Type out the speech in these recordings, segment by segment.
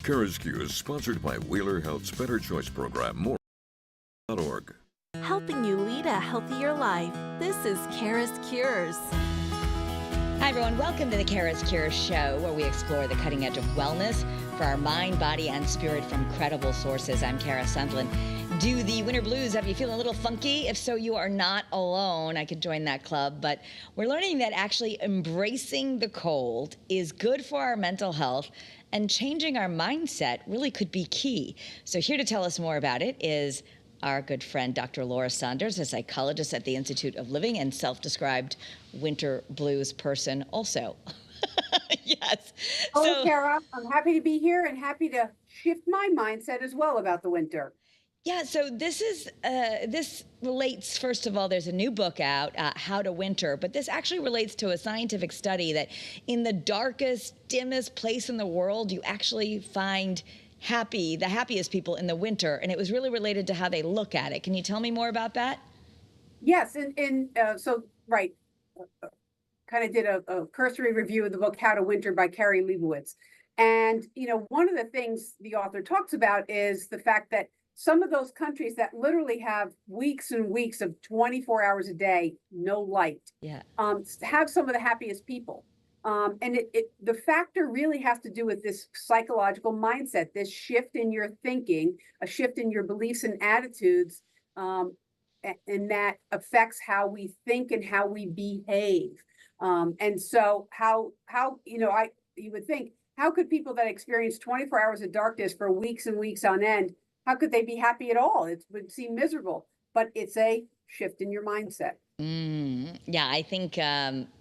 CURES is sponsored by Wheeler Health's Better Choice Program. More.org. Helping you lead a healthier life. This is CURES. Hi, everyone. Welcome to the CURES Show, where we explore the cutting edge of wellness for our mind, body, and spirit from credible sources. I'm Kara Sundlin. Do the winter blues have you feeling a little funky? If so, you are not alone. I could join that club. But we're learning that actually embracing the cold is good for our mental health, and changing our mindset really could be key. So here to tell us more about it is our good friend, Dr. Laura Saunders, a psychologist at the Institute of Living and self-described winter blues person also. Yes. Oh, Kara, I'm happy to be here and happy to shift my mindset as well about the winter. Yeah, so this relates, first of all, there's a new book out, How to Winter, but this actually relates to a scientific study that in the darkest, dimmest place in the world, you actually find the happiest people in the winter, and it was really related to how they look at it. Can you tell me more about that? Yes, right, kind of did a cursory review of the book How to Winter by Carrie Leibowitz. And, one of the things the author talks about is the fact that some of those countries that literally have weeks and weeks of 24 hours a day, no light, have some of the happiest people. And the factor really has to do with this psychological mindset, this shift in your thinking, a shift in your beliefs and attitudes, and that affects how we think and how we behave. And so you would think, how could people that experience 24 hours of darkness for weeks and weeks on end, how could they be happy at all? It would seem miserable, but it's a shift in your mindset. Yeah, I think,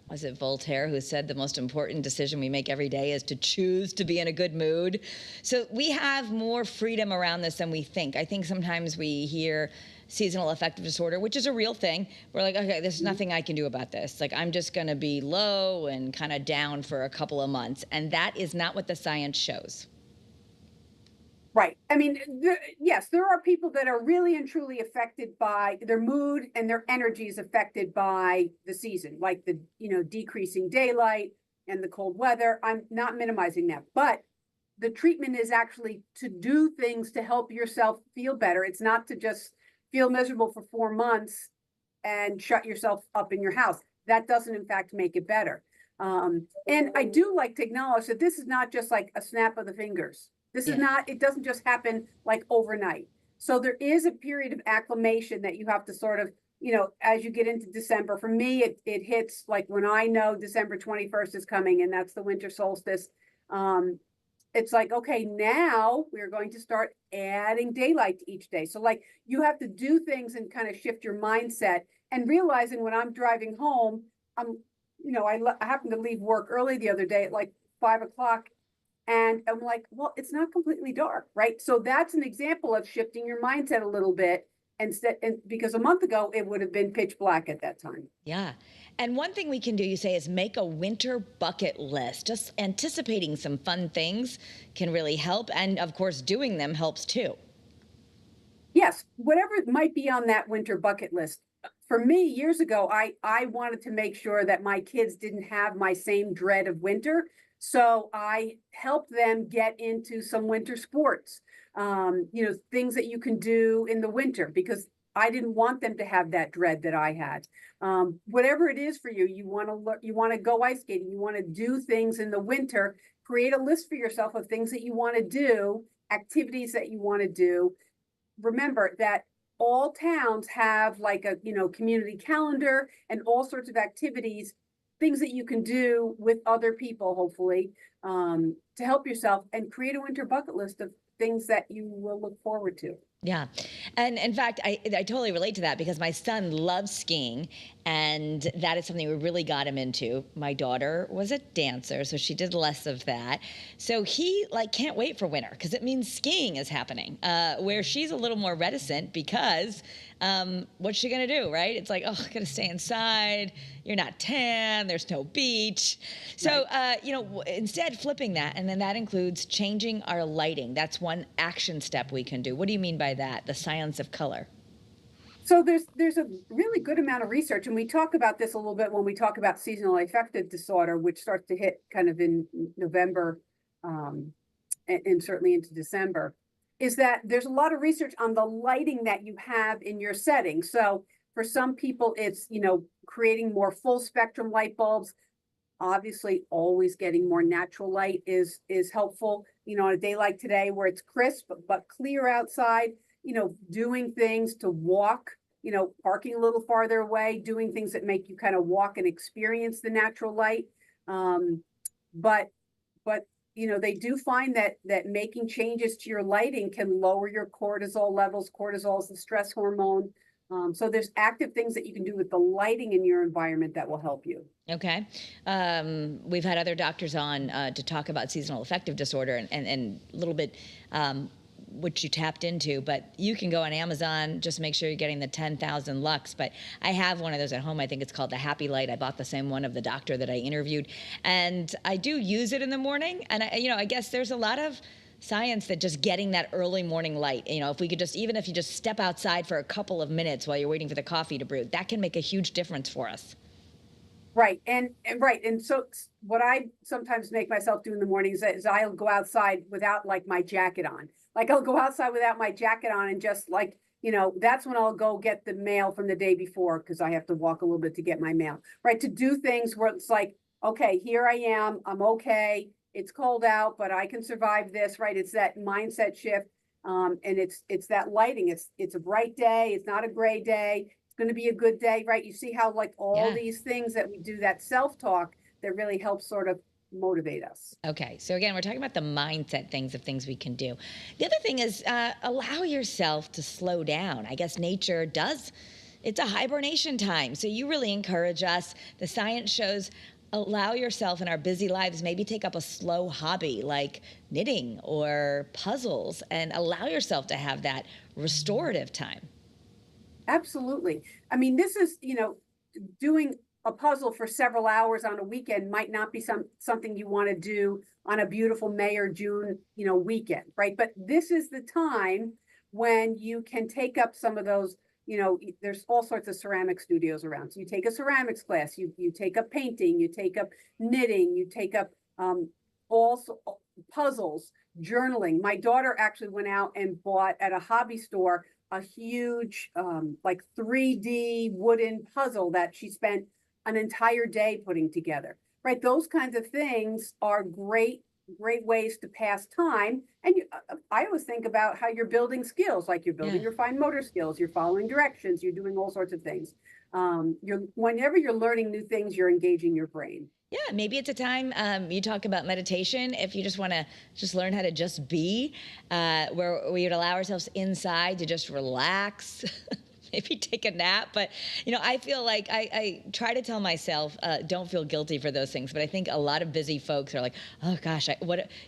was it Voltaire who said the most important decision we make every day is to choose to be in a good mood? So we have more freedom around this than we think. I think sometimes we hear seasonal affective disorder, which is a real thing. We're like, okay, there's nothing I can do about this. Like, I'm just going to be low and kind of down for a couple of months. And that is not what the science shows. Right. I mean, yes, there are people that are really and truly affected by their mood, and their energy is affected by the season, like the, decreasing daylight and the cold weather. I'm not minimizing that, but the treatment is actually to do things to help yourself feel better. It's not to just feel miserable for 4 months and shut yourself up in your house. That doesn't, in fact, make it better. And I do like to acknowledge that this is not just like a snap of the fingers. This is not, it doesn't just happen like overnight. So there is a period of acclimation that you have to sort of, as you get into December. For me, it hits like when I know December 21st is coming, and that's the winter solstice. It's like, okay, now we're going to start adding daylight to each day. So like you have to do things and kind of shift your mindset, and realizing when I'm driving home, I happened to leave work early the other day at like 5 o'clock. And I'm like, well, it's not completely dark, right? So that's an example of shifting your mindset a little bit, because a month ago it would have been pitch black at that time. Yeah. And one thing we can do, you say, is make a winter bucket list. Just anticipating some fun things can really help. And of course, doing them helps too. Yes, whatever might be on that winter bucket list. For me, years ago, I wanted to make sure that my kids didn't have my same dread of winter. So I helped them get into some winter sports, things that you can do in the winter, because I didn't want them to have that dread that I had. Whatever it is for you, you want to go ice skating, you want to do things in the winter, create a list for yourself of things that you want to do, activities that you want to do. Remember that all towns have like a, community calendar and all sorts of activities, things that you can do with other people, hopefully, to help yourself, and create a winter bucket list of things that you will look forward to. Yeah. And in fact, I totally relate to that, because my son loves skiing, and that is something we really got him into. My daughter was a dancer, so she did less of that. So he can't wait for winter, because it means skiing is happening, where she's a little more reticent because what's she going to do, right? It's like, oh, I got to stay inside. You're not tan. There's no beach. So, right. Instead flipping that, and then that includes changing our lighting. That's one action step we can do. What do you mean by that? The science of color. So there's a really good amount of research, and we talk about this a little bit when we talk about seasonal affective disorder, which starts to hit kind of in November, and certainly into December, is that there's a lot of research on the lighting that you have in your setting. So for some people, it's, creating more full spectrum light bulbs. Obviously, always getting more natural light is helpful. On a day like today where it's crisp but clear outside, doing things to walk, parking a little farther away, doing things that make you kind of walk and experience the natural light. But they do find that making changes to your lighting can lower your cortisol levels. Cortisol is the stress hormone. So there's active things that you can do with the lighting in your environment that will help you. Okay. We've had other doctors on to talk about seasonal affective disorder and a little bit which you tapped into, but you can go on Amazon, just make sure you're getting the 10,000 lux. But I have one of those at home. I think it's called the Happy Light. I bought the same one of the doctor that I interviewed, and I do use it in the morning. And I guess there's a lot of science that just getting that early morning light, if we could even if you just step outside for a couple of minutes while you're waiting for the coffee to brew, that can make a huge difference for us. Right. And so what I sometimes make myself do in the mornings is I'll go outside without like my jacket on. Like I'll go outside without my jacket on and just like, that's when I'll go get the mail from the day before, because I have to walk a little bit to get my mail, right? To do things where it's like, okay, here I am, I'm okay. It's cold out, but I can survive this, right? It's that mindset shift. And it's that lighting. It's a bright day. It's not a gray day. It's going to be a good day, right? You see how like all these things that we do, that self-talk that really helps sort of motivate us. Okay. So again, we're talking about the mindset things we can do. The other thing is allow yourself to slow down. I guess nature does. It's a hibernation time. So you really encourage us. The science shows allow yourself in our busy lives, maybe take up a slow hobby like knitting or puzzles, and allow yourself to have that restorative time. Absolutely. I mean, this is, doing a puzzle for several hours on a weekend might not be something you want to do on a beautiful May or June, weekend, right? But this is the time when you can take up some of those. There's all sorts of ceramic studios around. So you take a ceramics class, you take up painting, you take up knitting, you take up also puzzles, journaling. My daughter actually went out and bought at a hobby store a huge like 3D wooden puzzle that she spent an entire day putting together. Right? Those kinds of things are great ways to pass time. And I always think about how you're building skills, like you're building your fine motor skills, you're following directions, you're doing all sorts of things. Whenever you're learning new things, you're engaging your brain. Yeah, maybe it's a time you talk about meditation. If you just want to learn how to just be, where we would allow ourselves inside to just relax. Maybe take a nap. But, I feel like I try to tell myself, don't feel guilty for those things. But I think a lot of busy folks are like, oh, gosh,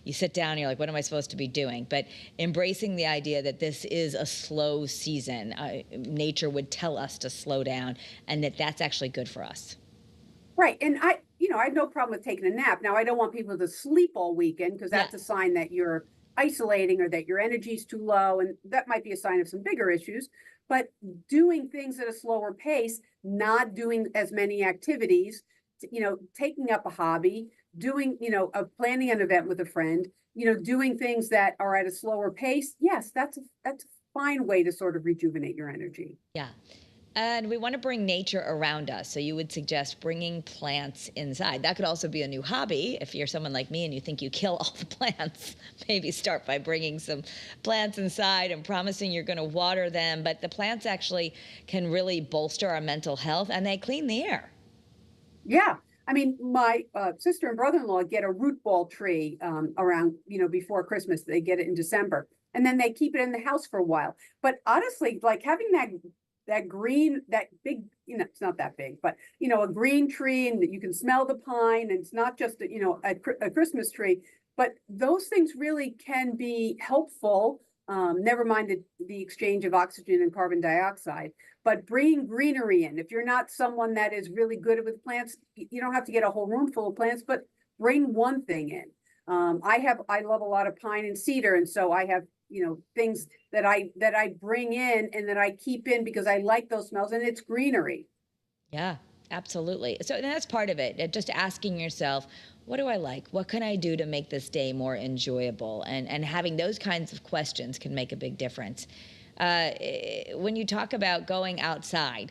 you sit down and you're like, what am I supposed to be doing? But embracing the idea that this is a slow season, nature would tell us to slow down, and that's actually good for us. Right. And I have no problem with taking a nap. Now, I don't want people to sleep all weekend, because that's a sign that you're isolating or that your energy is too low. And that might be a sign of some bigger issues. But doing things at a slower pace, not doing as many activities, taking up a hobby, doing, planning an event with a friend, doing things that are at a slower pace. Yes, that's a fine way to sort of rejuvenate your energy. Yeah. And we want to bring nature around us. So you would suggest bringing plants inside. That could also be a new hobby. If you're someone like me and you think you kill all the plants, maybe start by bringing some plants inside and promising you're going to water them. But the plants actually can really bolster our mental health, and they clean the air. Yeah. I mean, my sister and brother-in-law get a root ball tree around, before Christmas. They get it in December, and then they keep it in the house for a while. But honestly, like having that green, that big, it's not that big, but, a green tree, and that you can smell the pine, and it's not just, a Christmas tree, but those things really can be helpful. Never mind the exchange of oxygen and carbon dioxide, but bringing greenery in. If you're not someone that is really good with plants, you don't have to get a whole room full of plants, but bring one thing in. I love a lot of pine and cedar. And so I have, things that I bring in and that I keep in because I like those smells, and it's greenery. Yeah, absolutely. So that's part of it. Just asking yourself, What do I like? What can I do to make this day more enjoyable? And having those kinds of questions can make a big difference. When you talk about going outside,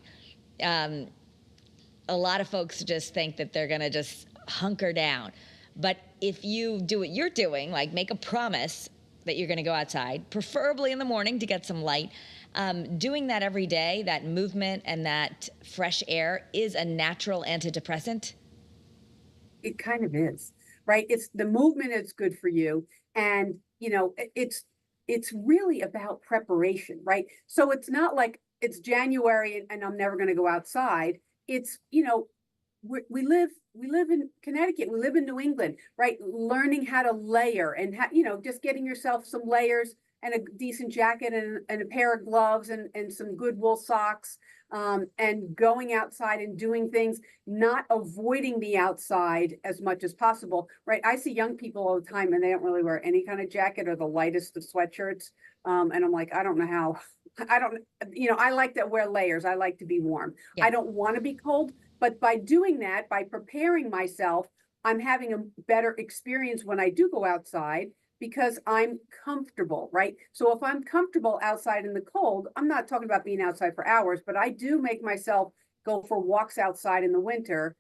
a lot of folks just think that they're going to just hunker down. But if you do what you're doing, like make a promise that you're going to go outside, preferably in the morning to get some light, doing that every day, that movement and that fresh air is a natural antidepressant. It kind of is, right? It's the movement is good for you. And, it's really about preparation, right? So it's not like it's January and I'm never going to go outside. It's, we live in Connecticut, we live in New England, right? Learning how to layer and just getting yourself some layers and a decent jacket and a pair of gloves and some good wool socks, and going outside and doing things, not avoiding the outside as much as possible, right? I see young people all the time and they don't really wear any kind of jacket or the lightest of sweatshirts. And I'm like, I don't know how, I like to wear layers. I like to be warm. Yeah. I don't want to be cold, but by doing that, by preparing myself, I'm having a better experience when I do go outside, because I'm comfortable, right? So if I'm comfortable outside in the cold, I'm not talking about being outside for hours, but I do make myself go for walks outside in the winter,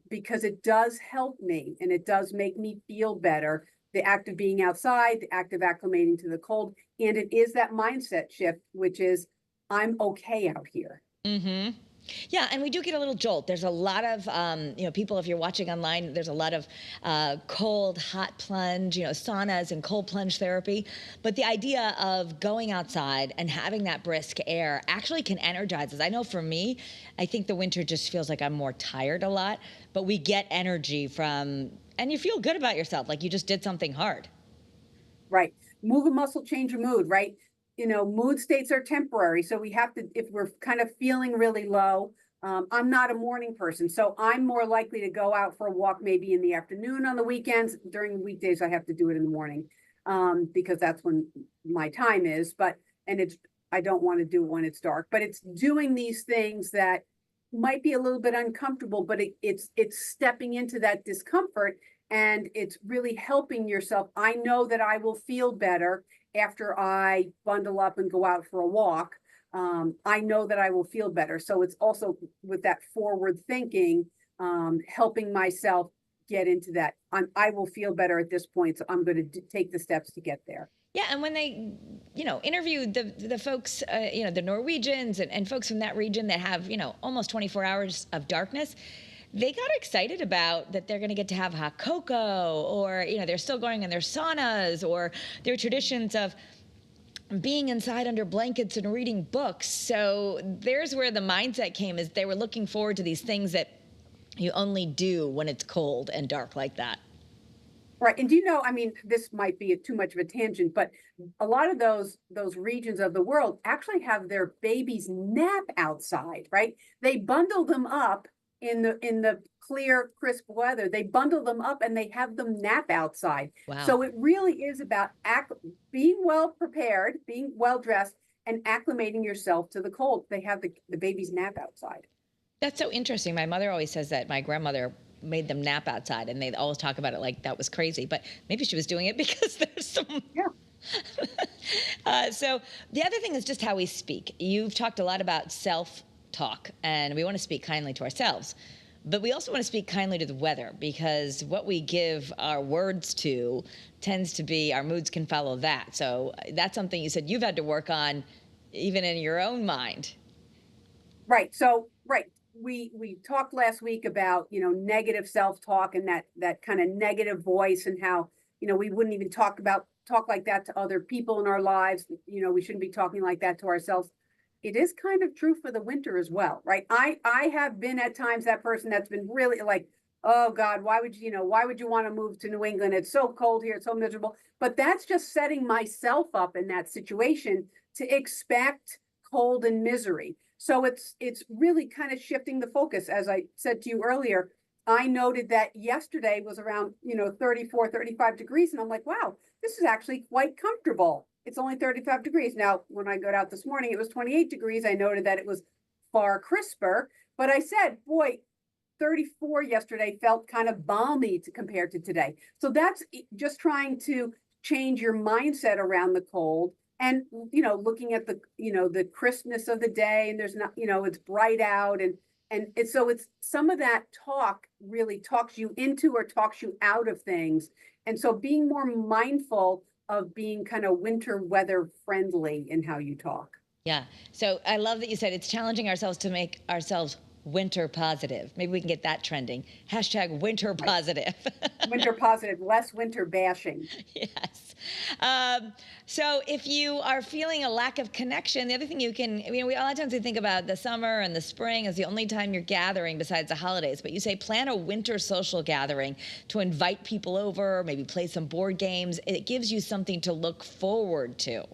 because it does help me and it does make me feel better. The act of being outside, the act of acclimating to the cold, and it is that mindset shift, which is I'm okay out here. Mm-hmm. Yeah, and we do get a little jolt. There's a lot of, people, if you're watching online, there's a lot of cold, hot plunge, saunas and cold plunge therapy. But the idea of going outside and having that brisk air actually can energize us. I know for me, I think the winter just feels like I'm more tired a lot, but we get energy from, and you feel good about yourself, like you just did something hard. Right. Move a muscle, change a mood, right? Mood states are temporary. So we have to, if we're kind of feeling really low, I'm not a morning person. So I'm more likely to go out for a walk, maybe in the afternoon on the weekends. During the weekdays, I have to do it in the morning, because that's when my time is. I don't want to do it when it's dark, but it's doing these things that might be a little bit uncomfortable, but it's stepping into that discomfort and it's really helping yourself. I know that I will feel better after I bundle up and go out for a walk. I know that I will feel better. So it's also with that forward thinking, helping myself get into that. I will feel better at this point. So I'm going to take the steps to get there. Yeah, and when they, interviewed the folks, the Norwegians and folks from that region that have, almost 24 hours of darkness, they got excited about that they're going to get to have hot cocoa, or, they're still going in their saunas, or their traditions of being inside under blankets and reading books. So there's where the mindset came, is they were looking forward to these things that you only do when it's cold and dark like that. Right. And this might be too much of a tangent, but a lot of those regions of the world actually have their babies nap outside, right? They bundle them up in the clear, crisp weather. They bundle them up and they have them nap outside. Wow. So it really is about being well prepared, being well dressed, and acclimating yourself to the cold. They have the babies nap outside. That's so interesting. My mother always says that my grandmother made them nap outside, and they always talk about it like that was crazy, but maybe she was doing it because there's some. Yeah. So the other thing is just how we speak. You've talked a lot about self-talk, and we want to speak kindly to ourselves, but we also want to speak kindly to the weather, because what we give our words to tends to be, our moods can follow that. So that's something you said you've had to work on even in your own mind. Right. So, right. We talked last week about, negative self-talk and that kind of negative voice, and how, we wouldn't even talk like that to other people in our lives. We shouldn't be talking like that to ourselves. It is kind of true for the winter as well, right? I have been at times that person that's been really like, oh God, why would you want to move to New England? It's so cold here. It's so miserable. But that's just setting myself up in that situation to expect cold and misery. So it's really kind of shifting the focus. As I said to you earlier, I noted that yesterday was around, 34, 35 degrees. And I'm like, wow, this is actually quite comfortable. It's only 35 degrees. Now, when I got out this morning, it was 28 degrees. I noted that it was far crisper, but I said, boy, 34 yesterday felt kind of balmy compared to today. So that's just trying to change your mindset around the cold. And, looking at the crispness of the day, and there's not, it's bright out. And so it's some of that talk really talks you into or talks you out of things. And so being more mindful of being kind of winter weather friendly in how you talk. Yeah. So I love that you said it's challenging ourselves to make ourselves winter positive. Maybe we can get that trending. Hashtag winter positive. Winter positive, less winter bashing. Yes. So if you are feeling a lack of connection, the other thing you can, we a lot of times we think about the summer and the spring as the only time you're gathering besides the holidays, but you say plan a winter social gathering to invite people over, maybe play some board games. It gives you something to look forward to.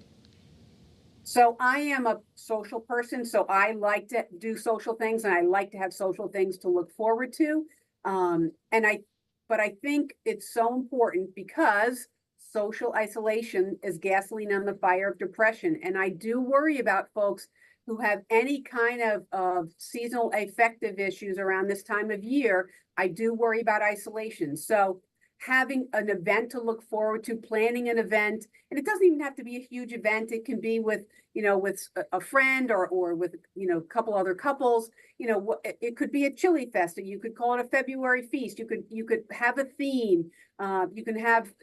So I am a social person, so I like to do social things, and I like to have social things to look forward to. But I think it's so important because social isolation is gasoline on the fire of depression. And I do worry about folks who have any kind of seasonal affective issues around this time of year. I do worry about isolation. So having an event to look forward to, planning an event, and it doesn't even have to be a huge event. It can be with a friend or with a couple other couples. It could be a chili fest, or you could call it a February feast. You could have a theme. You can have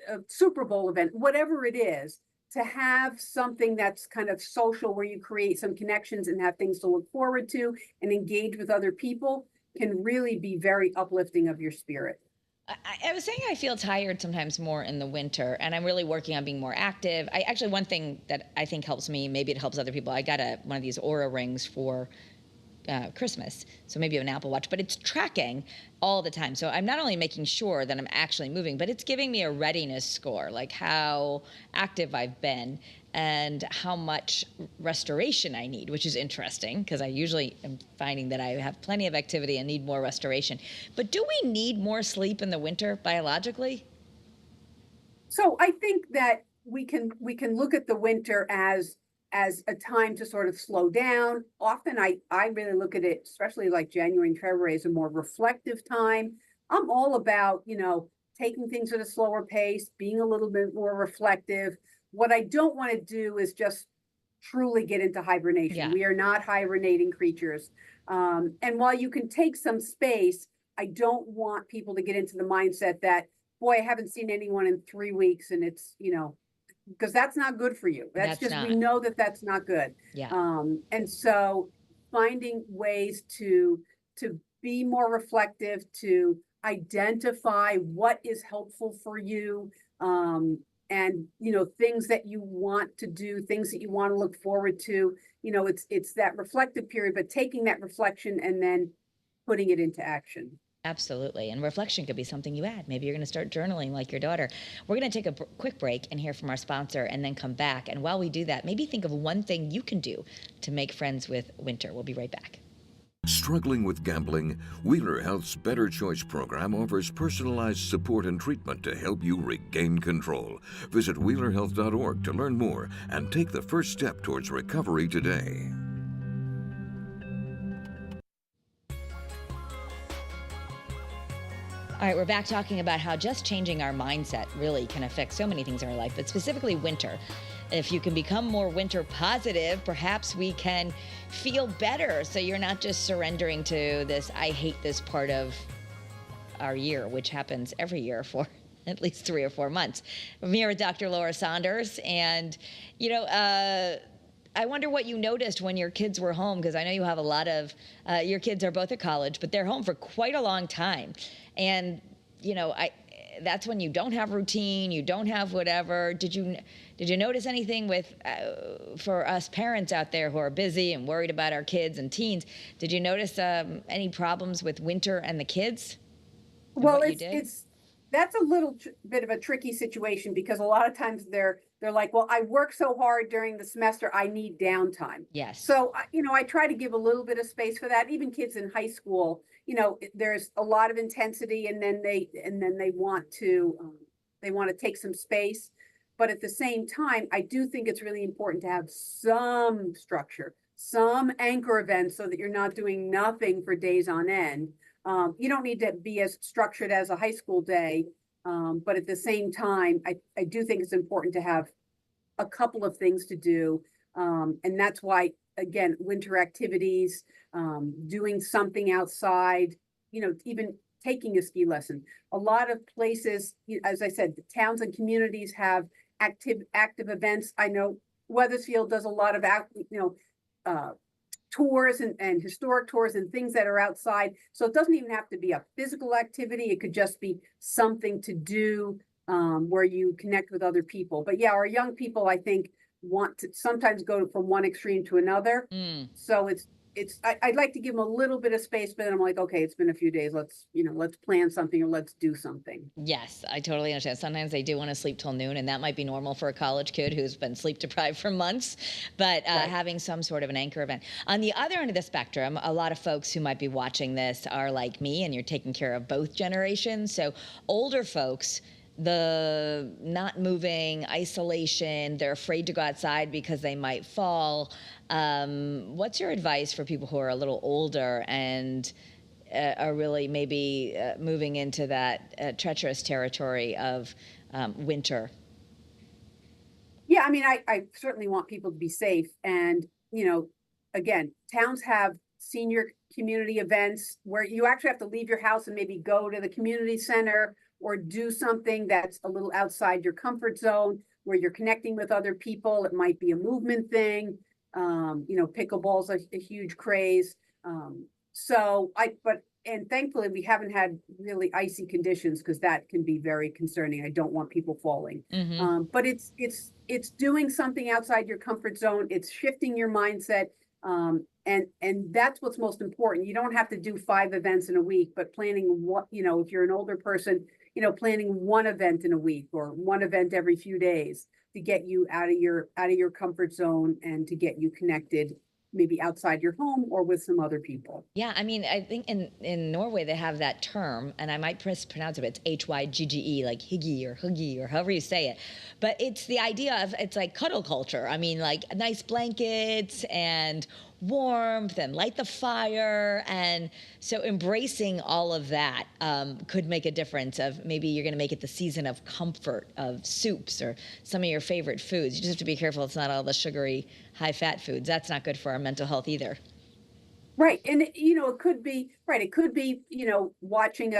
a Super Bowl event, whatever it is, to have something that's kind of social where you create some connections and have things to look forward to and engage with other people can really be very uplifting of your spirit. I was saying I feel tired sometimes more in the winter, and I'm really working on being more active. One thing that I think helps me, maybe it helps other people, I got one of these Aura rings for Christmas, so maybe an Apple Watch, but it's tracking all the time. So I'm not only making sure that I'm actually moving, but it's giving me a readiness score, like how active I've been and how much restoration I need, which is interesting because I usually am finding that I have plenty of activity and need more restoration. But do we need more sleep in the winter biologically? So I think that we can look at the winter as a time to sort of slow down. Often I really look at it, especially like January and February, as a more reflective time. I'm all about, taking things at a slower pace, being a little bit more reflective. What I don't want to do is just truly get into hibernation. Yeah. We are not hibernating creatures. And while you can take some space, I don't want people to get into the mindset that, boy, I haven't seen anyone in 3 weeks, and it's, because that's not good for you. That's just, we know that that's not good. Yeah. And so finding ways to be more reflective, to identify what is helpful for you, and things that you want to do, things that you want to look forward to. It's that reflective period, but taking that reflection and then putting it into action. Absolutely. And reflection could be something you add. Maybe you're going to start journaling like your daughter. We're going to take a quick break and hear from our sponsor and then come back. And while we do that, maybe think of one thing you can do to make friends with winter. We'll be right back. Struggling with gambling? Wheeler Health's Better Choice program offers personalized support and treatment to help you regain control. Visit WheelerHealth.org to learn more and take the first step towards recovery today. All right, we're back talking about how just changing our mindset really can affect so many things in our life, but specifically winter. If you can become more winter positive, perhaps we can feel better. So you're not just surrendering to this, I hate this part of our year, which happens every year for at least 3 or 4 months. I'm here with Dr. Laura Saunders, and I wonder what you noticed when your kids were home, because I know you have a lot of, your kids are both at college, but they're home for quite a long time. And, that's when you don't have routine, you don't have whatever. Did you notice anything with, for us parents out there who are busy and worried about our kids and teens, did you notice any problems with winter and the kids? Well, that's a little bit of a tricky situation, because a lot of times they're like, well, I work so hard during the semester, I need downtime. Yes. So, I try to give a little bit of space for that. Even kids in high school, there's a lot of intensity, and then they want to take some space. But at the same time, I do think it's really important to have some structure, some anchor events so that you're not doing nothing for days on end. You don't need to be as structured as a high school day, but at the same time, I do think it's important to have a couple of things to do. And that's why, again, winter activities, doing something outside, even taking a ski lesson. A lot of places, as I said, the towns and communities have active events. I know Weathersfield does a lot of tours and historic tours and things that are outside. So it doesn't even have to be a physical activity. It could just be something to do where you connect with other people. But yeah, our young people, I think, want to sometimes go from one extreme to another. So I'd like to give them a little bit of space, but then I'm like, okay, it's been a few days. Let's plan something or let's do something. Yes, I totally understand. Sometimes they do want to sleep till noon, and that might be normal for a college kid who's been sleep deprived for months, but Right. having some sort of an anchor event. On the other end of the spectrum, a lot of folks who might be watching this are like me, and you're taking care of both generations. So older folks, the not moving, isolation, they're afraid to go outside because they might fall. What's your advice for people who are a little older and are really maybe moving into that treacherous territory of winter? Yeah, I mean, I certainly want people to be safe. And, again, towns have senior community events where you actually have to leave your house and maybe go to the community center or do something that's a little outside your comfort zone where you're connecting with other people. It might be a movement thing. Pickleball's a huge craze. And thankfully we haven't had really icy conditions because that can be very concerning. I don't want people falling. But it's doing something outside your comfort zone. It's shifting your mindset. And that's what's most important. You don't have to do 5 events in a week, but planning if you're an older person, planning one event in a week or one event every few days to get you out of your comfort zone and to get you connected, maybe outside your home or with some other people. Yeah, I mean, I think in Norway they have that term, and I might mispronounce it, but it's Hygge, like hygge or however you say it. But it's the idea of, it's like cuddle culture. I mean, like nice blankets and warmth and light the fire. And so embracing all of that could make a difference of maybe you're going to make it the season of comfort of soups or some of your favorite foods. You just have to be careful it's not all the sugary, high-fat foods. That's not good for our mental health either. Right. And, it could be, right. It could be, watching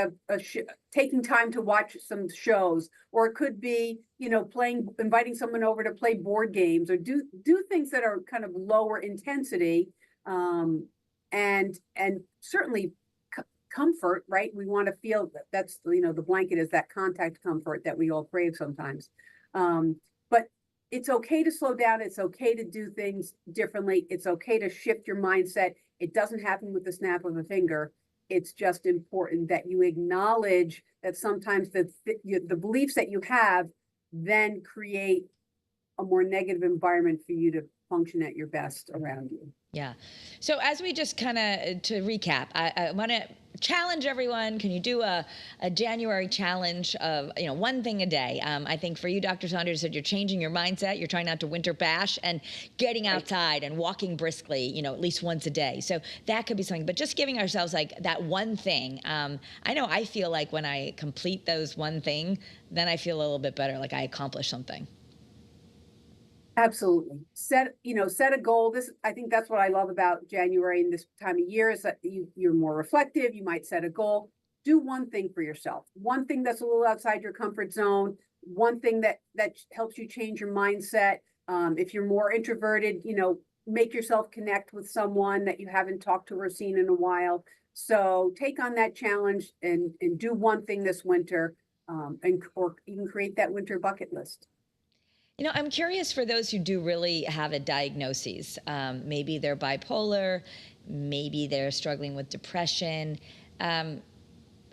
taking time to watch some shows, or it could be, inviting someone over to play board games or do things that are kind of lower intensity. And certainly comfort, right? We want to feel that's, the blanket is that contact comfort that we all crave sometimes. But it's okay to slow down. It's okay to do things differently. It's okay to shift your mindset. It doesn't happen with the snap of a finger. It's just important that you acknowledge that sometimes the beliefs that you have then create a more negative environment for you to function at your best around you. Yeah. So as we just kind of, to recap, I want to challenge everyone. Can you do a January challenge of, one thing a day? I think for you, Dr. Saunders, said you're changing your mindset. You're trying not to winter bash and getting outside and walking briskly, at least once a day. So that could be something, but just giving ourselves like that one thing. I know I feel like when I complete those one thing, then I feel a little bit better, like I accomplished something. Absolutely. Set a goal. I think that's what I love about January and this time of year is that you're more reflective. You might set a goal. Do one thing for yourself. One thing that's a little outside your comfort zone. One thing that helps you change your mindset. If you're more introverted, make yourself connect with someone that you haven't talked to or seen in a while. So take on that challenge and do one thing this winter, or you can create that winter bucket list. I'm curious for those who do really have a diagnosis. Maybe they're bipolar, maybe they're struggling with depression.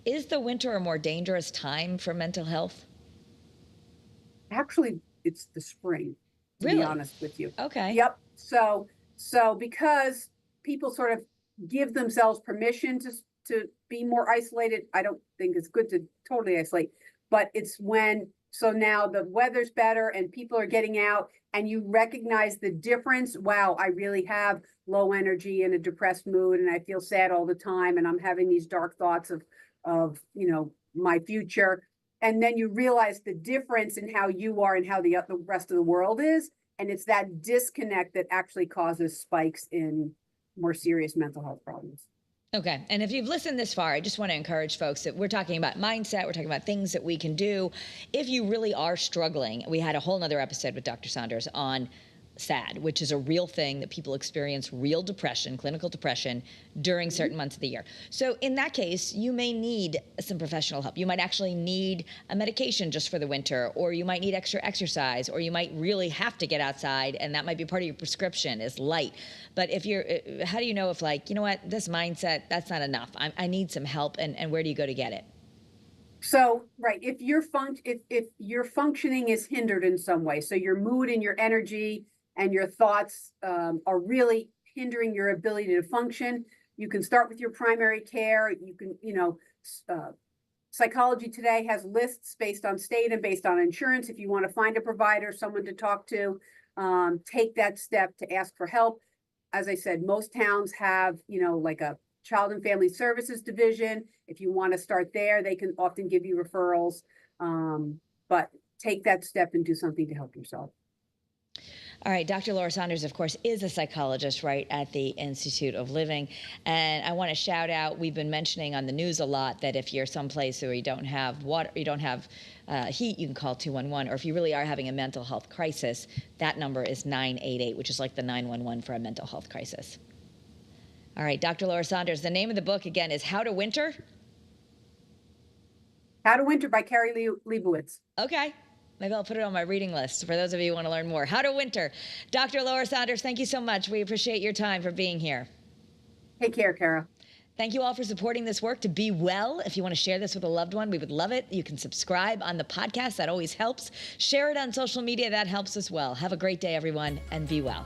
Is the winter a more dangerous time for mental health? Actually, it's the spring, to Really? be honest with you. Okay. Yep. So because people sort of give themselves permission to be more isolated, I don't think it's good to totally isolate, but it's when So now the weather's better and people are getting out and you recognize the difference. Wow, I really have low energy and a depressed mood and I feel sad all the time and I'm having these dark thoughts of my future. And then you realize the difference in how you are and how the rest of the world is. And it's that disconnect that actually causes spikes in more serious mental health problems. Okay. And if you've listened this far, I just want to encourage folks that we're talking about mindset. We're talking about things that we can do. If you really are struggling, we had a whole nother episode with Dr. Saunders on SAD, which is a real thing that people experience, real depression, clinical depression during certain months of the year. So in that case, you may need some professional help. You might actually need a medication just for the winter, or you might need extra exercise, or you might really have to get outside, and that might be part of your prescription is light. But if you're, how do you know if this mindset, that's not enough. I need some help, and where do you go to get it? So, right, if your functioning is hindered in some way, so your mood and your energy and your thoughts are really hindering your ability to function, you can start with your primary care. You can, Psychology Today has lists based on state and based on insurance. If you want to find a provider, someone to talk to, take that step to ask for help. As I said, most towns have, like a Child and Family Services division. If you want to start there, they can often give you referrals. But take that step and do something to help yourself. All right, Dr. Laura Saunders, of course, is a psychologist right at the Institute of Living. And I want to shout out, we've been mentioning on the news a lot that if you're someplace where you don't have water, you don't have heat, you can call 211. Or if you really are having a mental health crisis, that number is 988, which is like the 911 for a mental health crisis. All right, Dr. Laura Saunders, the name of the book again is How to Winter? How to Winter by Carrie Leibowitz. Okay. Maybe I'll put it on my reading list for those of you who want to learn more. How to Winter. Dr. Laura Saunders, thank you so much. We appreciate your time for being here. Take care, Kara. Thank you all for supporting this work to be well. If you want to share this with a loved one, we would love it. You can subscribe on the podcast. That always helps. Share it on social media. That helps as well. Have a great day, everyone, and be well.